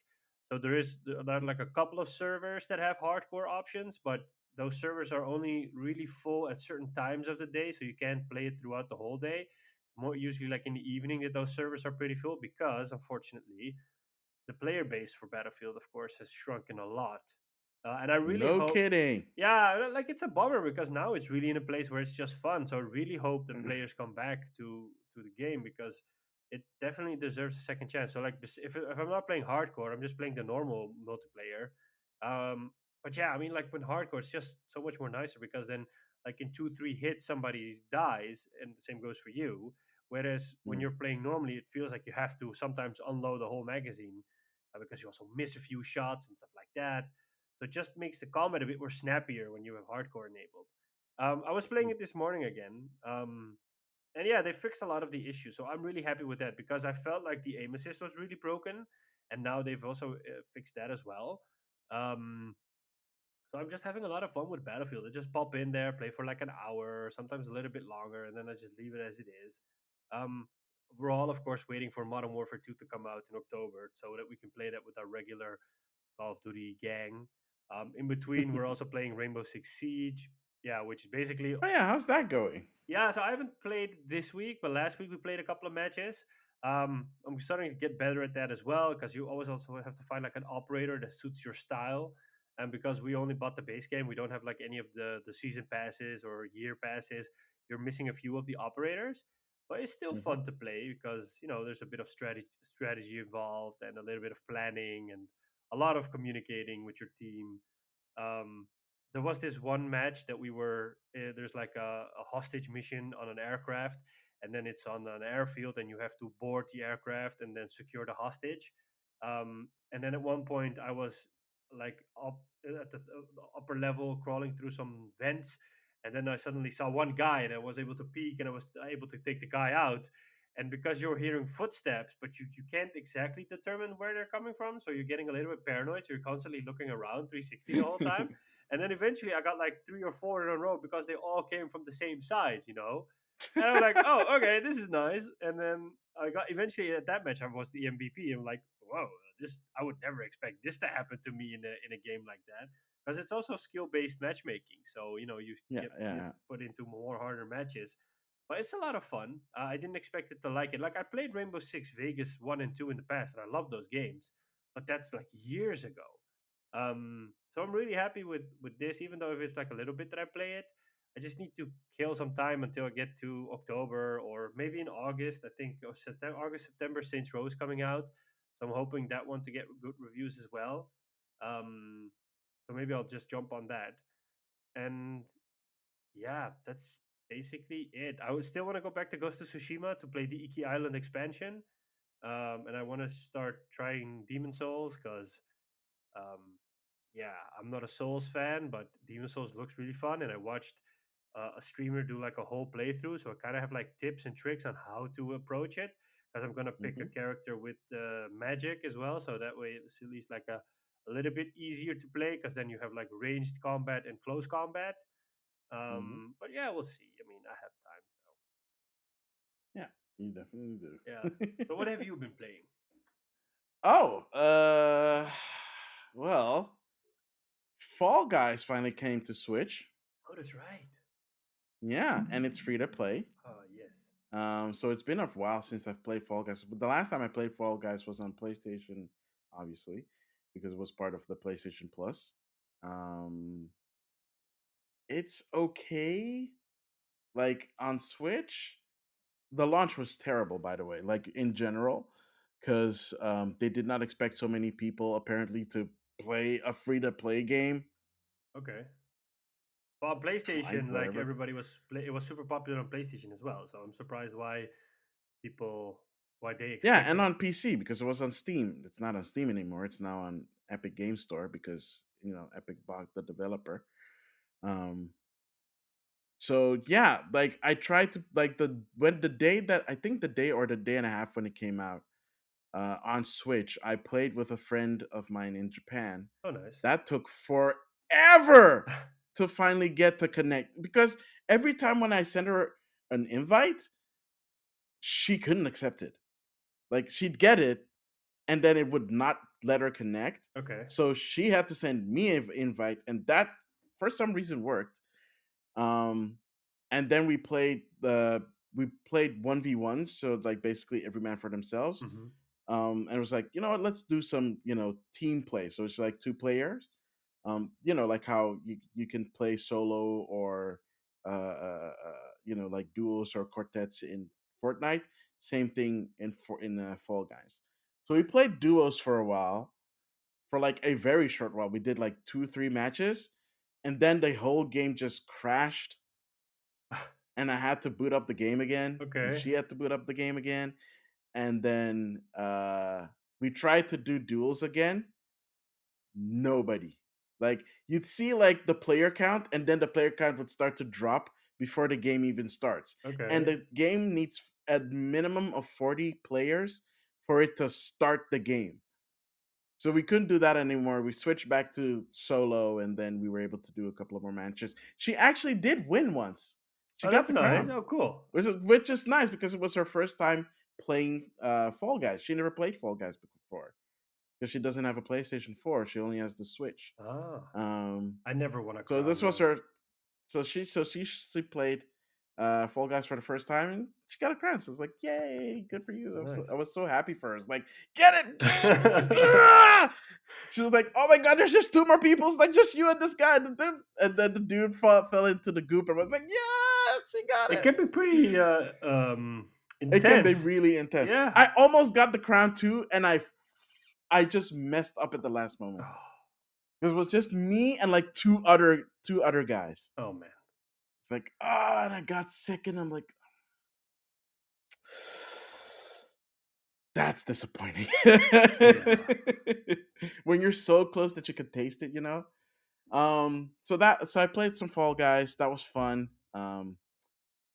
So there are like a couple of servers that have hardcore options, but those servers are only really full at certain times of the day, so you can't play it throughout the whole day. It's more usually like in the evening that those servers are pretty full because unfortunately the player base for Battlefield, of course, has shrunken a lot. And I really No hope, kidding. yeah, like it's a bummer because now it's really in a place where it's just fun. So I really hope that players come back to the game because it definitely deserves a second chance. So like, if I'm not playing hardcore, I'm just playing the normal multiplayer. But yeah, I mean, like when hardcore, it's just so much more nicer because then like in 2 3 hits somebody dies, and the same goes for you. Whereas when Mm. you're playing normally, it feels like you have to sometimes unload the whole magazine because you also miss a few shots and stuff like that. So it just makes the combat a bit more snappier when you have hardcore enabled. I was playing it this morning again, and yeah, they fixed a lot of the issues. So I'm really happy with that because I felt like the aim assist was really broken, and now they've also fixed that as well. Um, so I'm just having a lot of fun with Battlefield. I just pop in there, play for like an hour, sometimes a little bit longer, and then I just leave it as it is. Um, we're all, of course, waiting for Modern Warfare 2 to come out in October so that we can play that with our regular Call of Duty gang. In between, we're also playing Rainbow Six Siege, yeah, which is basically, Oh yeah, how's that going? yeah. So I haven't played this week, but last week we played a couple of matches. I'm starting to get better at that as well because you always also have to find like an operator that suits your style. And because we only bought the base game, we don't have like any of the season passes or year passes. You're missing a few of the operators, but it's still Hmm. fun to play because you know there's a bit of strategy involved and a little bit of planning and a lot of communicating with your team. um, there was this one match that we were there's like a hostage mission on an aircraft, and then it's on an airfield and you have to board the aircraft and then secure the hostage. And then at one point I was like up at the upper level crawling through some vents, and then I suddenly saw one guy and I was able to peek and I was able to take the guy out. And because you're hearing footsteps but you can't exactly determine where they're coming from, so you're getting a little bit paranoid, so you're constantly looking around 360 the whole time. And then eventually I got like 3 or 4 in a row because they all came from the same sides, you know. And I'm like, oh, okay, this is nice. And then I got eventually at that match, I was the MVP. I'm like, whoa, this I would never expect this to happen to me in a game like that because it's also skill based matchmaking. So you Yeah, get yeah. put into more harder matches, but it's a lot of fun. I didn't expect it to like it. Like I played Rainbow Six Vegas 1 and 2 in the past, and I love those games, but that's like years ago. So I'm really happy with this, even though if it's like a little bit that I play it. I just need to kill some time until I get to October or maybe in August. I think September, August, September, Saints Row is coming out, so I'm hoping that one to get good reviews as well. Um, so maybe I'll just jump on that. And yeah, that's basically it. I would still want to go back to Ghost of Tsushima to play the Iki Island expansion, and I want to start trying Demon Souls because um, yeah, I'm not a Souls fan, but Demon Souls looks really fun, and I watched a streamer do like a whole playthrough, so I kind of have like tips and tricks on how to approach it. Because I'm gonna pick a Hmm. character with magic as well, so that way it's at least like a little bit easier to play. Because then you have like ranged combat and close combat. Hmm. But yeah, we'll see. I mean, I have time, so Yeah, you definitely yeah. do. So what have you been playing? Oh, well, Fall Guys finally came to Switch. Oh, that's right. Yeah, and it's free to play. Oh yes. So it's been a while since I've played Fall Guys. But the last time I played Fall Guys was on PlayStation, obviously, because it was part of the PlayStation Plus. Um, it's okay. Like on Switch, the launch was terrible, by the way. Like in general, because they did not expect so many people apparently to play a free to play game. Okay. Well, on Fine, PlayStation, like whatever. everybody it was super popular on PlayStation as well. So I'm surprised why people why they Yeah, and expected it. on PC because it was on Steam. It's not on Steam anymore. It's now on Epic Game Store because Epic bought the developer. Um, so yeah, like I tried to like the day that I think the day or the day and a half when it came out on Switch, I played with a friend of mine in Japan. Oh, nice. That took forever to finally get to connect because every time when I sent her an invite, she couldn't accept it. Like she'd get it and then it would not let her connect. Okay. So she had to send me an invite, and that for some reason worked. Um, and then we played 1v1s, so like basically every man for themselves. Hmm. And it was like, you know what, let's do some team play. So it's like two players. Like how you can play solo or like duos or quartets in Fortnite. Same thing in Fall Guys. So we played duos for a while, for like a very short while. We did like 2 3 matches, and then the whole game just crashed, and I had to boot up the game again, and Okay. she had to boot up the game again, and then we tried to do duels again. Nobody. Like you'd see like the player count, and then the player count would start to drop before the game even starts. And Okay. the game needs a minimum of 40 players for it to start the game. So we couldn't do that anymore. We switched back to solo, and then we were able to do a couple of more matches. She actually did win once. She Oh, got that's the nice. crown, Oh, cool. which is nice because it was her first time playing Fall Guys. She never played Fall Guys before because she doesn't have a PlayStation 4. She only has the Switch. Ah, Um, I never won a so crown this was though. her. So she played Fall Guys for the first time, and she got a crown. So it's like, yay, good for you. I Nice. was so happy for her. It's like, get it, get it. She was like, oh my god, there's just two more people. It's like just you and this guy, and then the dude fell into the goop and was like, yeah, she got It it. can be pretty It can be intense. really intense. Yeah. I almost got the crown too, and I just messed up at the last moment. It was just me and like two other guys. Oh man. It's like, and I got sick, and I'm like, that's disappointing. Yeah. When you're so close that you could taste it. So I played some Fall Guys. That was fun.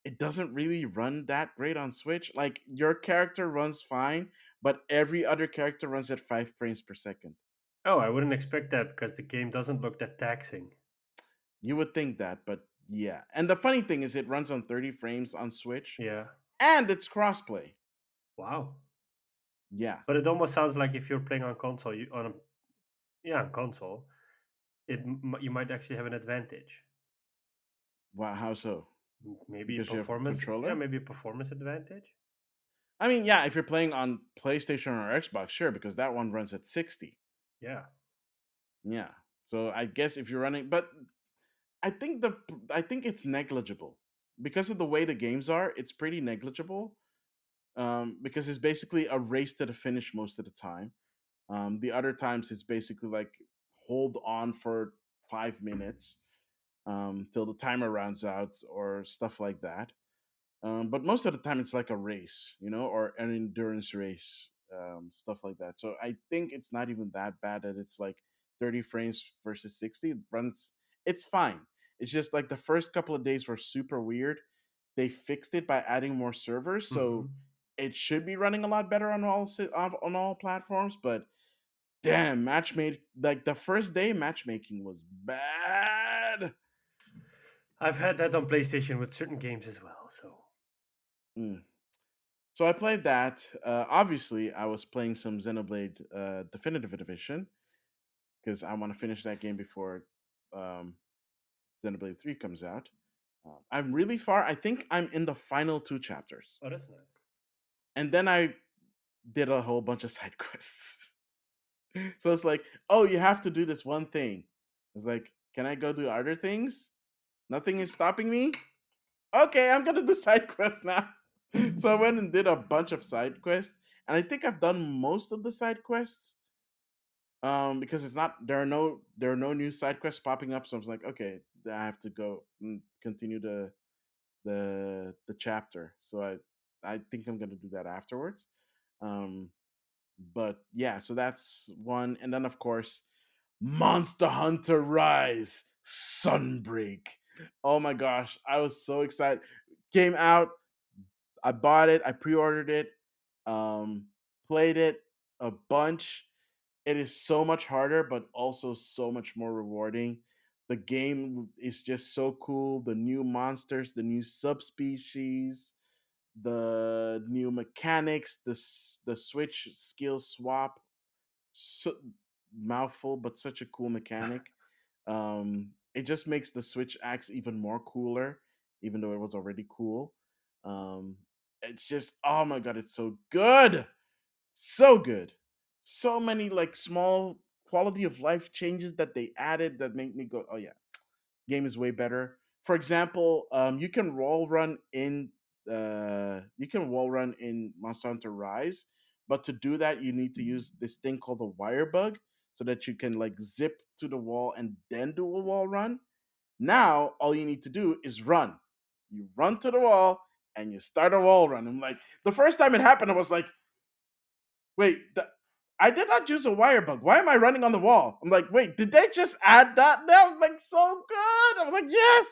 It doesn't really run that great on Switch. Like your character runs fine, but every other character runs at 5 frames per second. Oh, I wouldn't expect that because the game doesn't look that taxing. You would think that, but Yeah. And the funny thing is, it runs on 30 frames on Switch, Yeah. and it's crossplay. Wow. Yeah. But it almost sounds like if you're playing on console, you on a yeah on console, you might actually have an advantage. Wow. How so? Maybe Because you have a performance. Yeah, controller? maybe a performance advantage. I mean, yeah, if you're playing on PlayStation or Xbox, sure, because that one runs at 60. Yeah. Yeah. So I guess if you're running, but I think it's negligible because of the way the games are. It's pretty negligible, because it's basically a race to the finish most of the time. The other times it's basically like hold on for 5 minutes, till the timer runs out or stuff like that. But most of the time it's like a race, or an endurance race, stuff like that. So I think it's not even that bad that it's like 30 frames versus 60. It runs, it's fine. It's just like the first couple of days were super weird. They fixed it by adding more servers, so Hmm. it should be running a lot better on all platforms. But damn, matchmade like the first day matchmaking was bad. I've had that on PlayStation with certain games as well. So Mm. So I played that. Obviously, I was playing some Xenoblade Definitive Edition because I want to finish that game before um, Xenoblade 3 comes out. I'm really far. I think I'm in the final two chapters. oh, that's nice. And then I did a whole bunch of side quests. So it's like, oh, you have to do this one thing. It's like, can I go do other things? Nothing is stopping me? Okay, I'm gonna do side quests now. So I went and did a bunch of side quests, and I think I've done most of the side quests. Because it's not there are no new side quests popping up. So I was like, okay, I have to go and continue the chapter. So I think I'm gonna do that afterwards. Um, but yeah, so that's one, and then of course, Monster Hunter Rise Sunbreak. Oh my gosh, I was so excited. Came out, I bought it, I pre-ordered it, um, played it a bunch. It is so much harder, but also so much more rewarding. The game is just so cool. The new monsters, the new subspecies, the new mechanics, the switch skill swap. So, mouthful, but such a cool mechanic. It just makes the switch axe even more cooler, even though it was already cool. Um, it's just, oh my god, it's so good, so good. So many like small quality of life changes that they added that make me go, oh yeah, game is way better. For example, you can wall run in Monster Hunter Rise, but to do that you need to use this thing called the wire bug, so that you can like zip to the wall and then do a wall run. Now all you need to do is run. You run to the wall and you start a wall run. I'm like, the first time it happened, I was like, wait, I did not use a wire bug. Why am I running on the wall? I'm like, wait, did they just add that? That was like so good. I'm like, yes,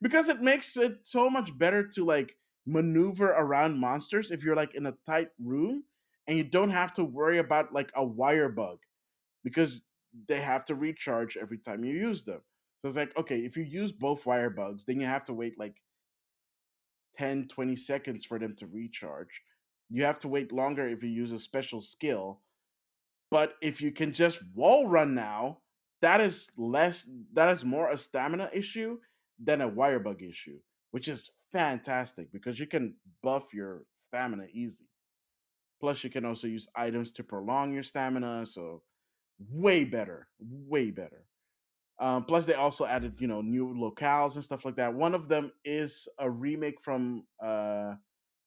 because it makes it so much better to like maneuver around monsters if you're like in a tight room and you don't have to worry about like a wire bug, because they have to recharge every time you use them. So it's like, okay, if you use both wire bugs, then you have to wait like 10, 20 seconds for them to recharge. You have to wait longer if you use a special skill, but if you can just wall run now, that is more a stamina issue than a wire bug issue, which is fantastic because you can buff your stamina easy. Plus you can also use items to prolong your stamina, so way better, way better. Plus they also added, new locales and stuff like that. One of them is a remake from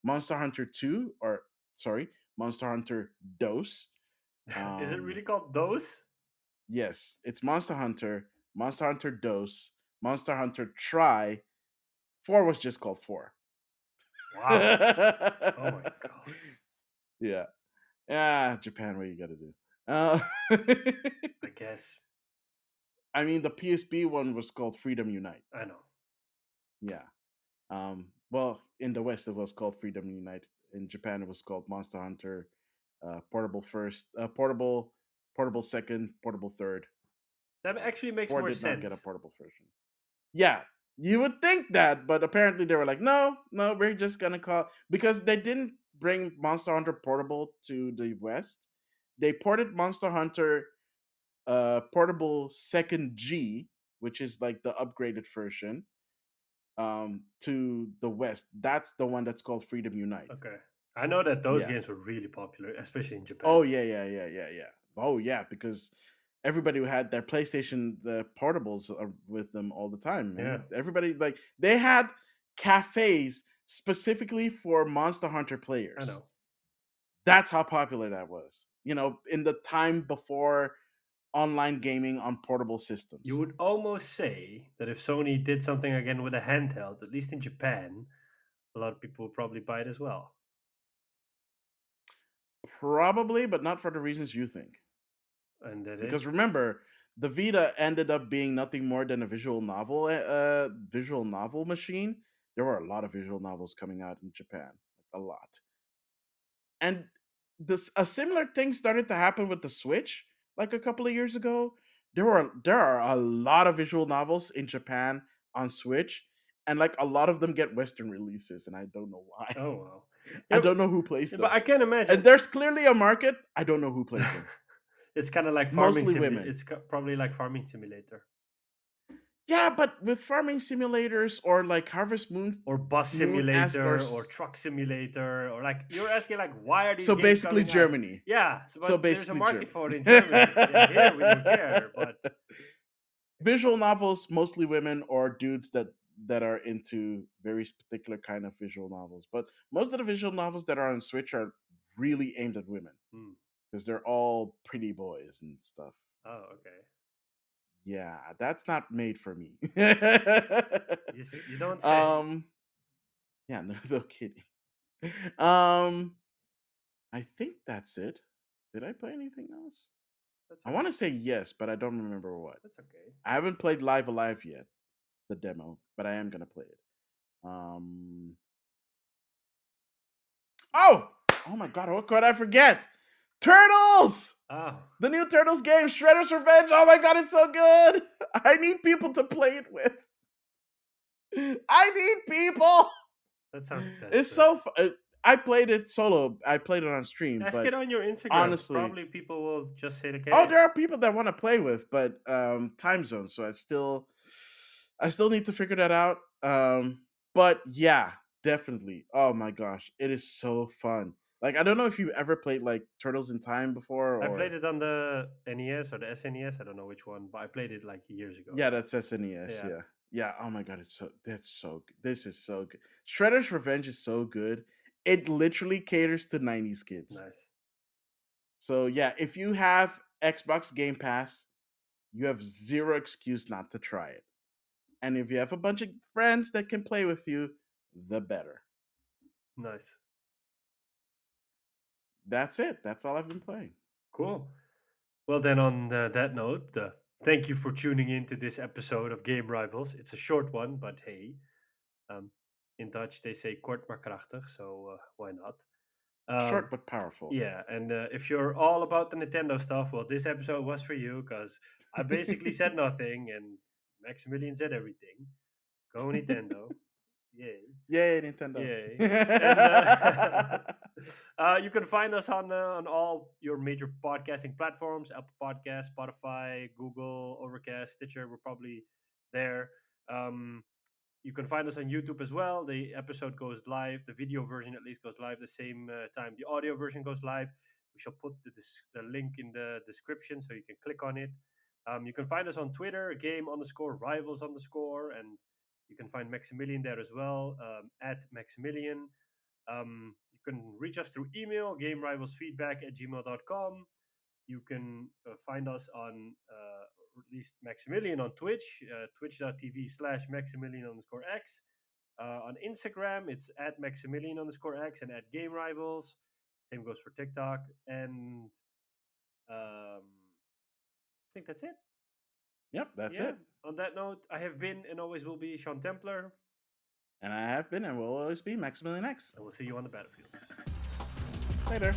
Monster Hunter 2, or sorry, Monster Hunter DOS. Is it um really called those? Yes, it's Monster Hunter, Monster Hunter DOS, Monster Hunter Try. 4 was just called 4. Wow. Oh my Yeah. god. Yeah, Japan, what you got to do? Uh, I guess I mean, the PSP one was called Freedom Unite. I know. Yeah. Well, in the West, it was called Freedom Unite. In Japan, it was called Monster Hunter Portable First, Portable Second, Portable Third. That actually makes 4 more did not get a sense. portable version. Yeah, You would think that, but apparently they were like, no, no, we're just gonna call because they didn't bring Monster Hunter Portable to the West. They ported Monster Hunter Portable Second G, which is like the upgraded version, to the West. That's the one that's called Freedom Unite. Okay. I know that those Yeah. games were really popular, especially in Japan. Oh yeah. Oh yeah, because everybody who had their PlayStation the portables are with them all the time, Yeah, man. Everybody like they had cafes specifically for Monster Hunter I players. know. That's how popular that was. In the time before online gaming on portable You systems. would almost say that if Sony did something again with a handheld, at least in Japan, a lot of people would probably buy it as well. Probably, but not for the reasons you think. And that is Because remember, the Vita ended up being nothing more than a visual novel machine. There were a lot of visual novels coming out in Japan, like a lot. And this a similar thing started to happen with the Switch like a couple of years ago. There are a lot of visual novels in Japan on Switch, and like a lot of them get Western releases, and I don't know why. oh wow. I Yeah, don't know who plays but them. I can And imagine. there's clearly a market. I don't know who plays them. It's kind of like farming Mostly simulator. women. Probably like farming simulator Yeah, but with farming simulators or like Harvest Moon or bus esque simulator or truck simulator or like you're asking like why are these so games basically coming out? Germany. Yeah, so, So but there's a basically market Germany. for it in Germany. Yeah, here we don't care, but Visual novels, mostly women or dudes that are into very particular kind of visual novels. But most of the visual novels that are on Switch are really aimed at women hmm. because they're all pretty boys and stuff. Oh, okay. Yeah, that's not made for me. You don't say. um, yeah, no kidding. Um, I think that's it. Did I play anything else? That's I okay. want to say yes, but I don't remember what. That's okay. I haven't played Live Alive yet, the demo, but I am gonna play it. Um. Oh, oh my God! What could I forget? Turtles. Oh, The new Turtles game, Shredder's Revenge. Oh my God, it's so good. I need people to play it with. I need people. that sounds It's desperate. so. I played it solo. I played it on stream, Ask but it on your Instagram. honestly, Probably people will just say, oh, okay. there are people that want to play with, but time zone. So I still need to figure that out. But yeah, definitely. Oh my gosh, it is so fun. Like I don't know if you ever played like Turtles in Time before, I played or it on the NES or the SNES. I don't know which one, but I played it like years ago. yeah, that's SNES. Yeah, Yeah, yeah. Oh my god, that's so good. This is so good. Shredder's Revenge is so good. It literally caters to '90s kids. nice. So yeah, if you have Xbox Game Pass, you have zero excuse not to try it. And if you have a bunch of friends that can play with you, the better. Nice. That's it. That's all I've been playing. Cool. Well, then, on that note, thank you for tuning in to this episode of Game Rivals. It's a short one, but hey, um, in Dutch they say kort maar krachtig, so why not? Short but powerful. Yeah, and if you're all about the Nintendo stuff, well, this episode was for you because I basically said nothing and Maximilian said everything. Go Nintendo. Yay. Yay, Nintendo. Yay. And you can find us on all your major podcasting platforms: Apple Podcasts, Spotify, Google, Overcast, Stitcher. We're probably there. Um, you can find us on YouTube as well. The episode goes live, the video version at least goes live the same time the audio version goes live. We shall put the link in the description so you can click on it. You can find us on Twitter, game underscore rivals underscore, and you can find Maximilian there as well, at Maximilian. You can reach us through email, gamerivalsfeedback@gmail.com. You can find us on at least Maximilian on Twitch, twitch.tv/Maximilian underscore X. On Instagram, it's at Maximilian underscore X and at Game Rivals. Same goes for TikTok. And I think that's it. Yep, that's Yeah. it. On that note, I have been and always will be Sean Templar. And I have been and will always be Maximilian X. And we'll see you on the battlefield. Later.